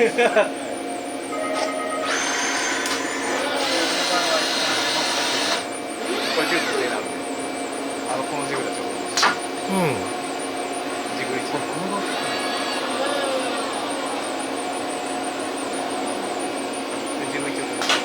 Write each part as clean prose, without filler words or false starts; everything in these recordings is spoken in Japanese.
これジグでなんで、このジグだと思う。ジグ1。ジグ1を。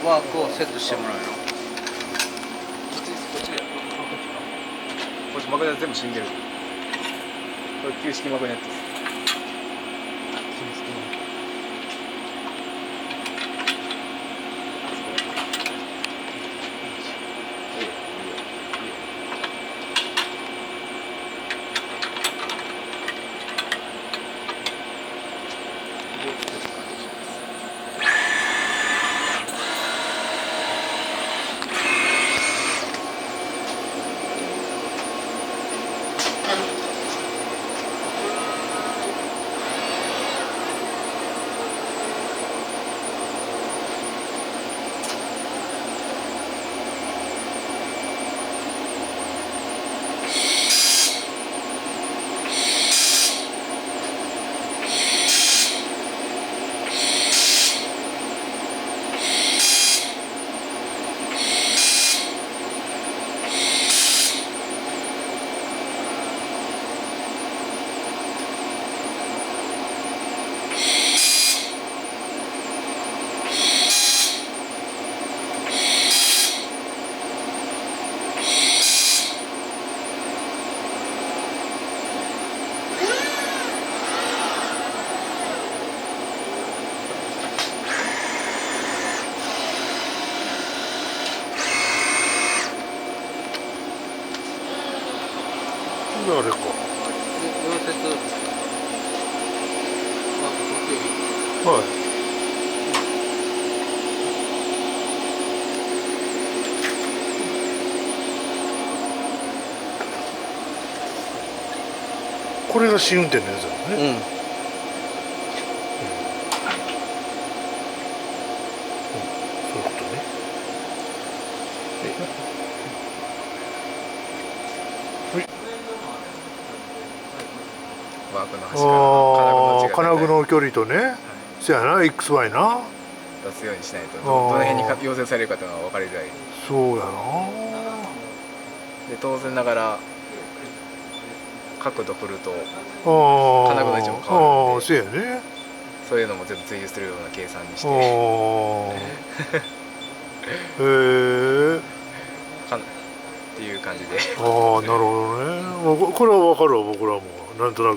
ワークをセットしてもらうの。こっちマグネット全部死んでる。これ旧式マグネットです。あれか。溶接はい。これが試運転のやつだよね。そういうことね。ワークの端から金具の距離とね。そやな、XY な。出すようにしないと、どの辺に要請されるかというのが分かりづらい。そうやな。で、当然ながら角度振ると金具の位置も変わるんで、そうやね。そういうのも全部追従するような計算にしてへえ。っていう感じで。ああ、なるほどね。これは分かるわ、僕らもなんとなく。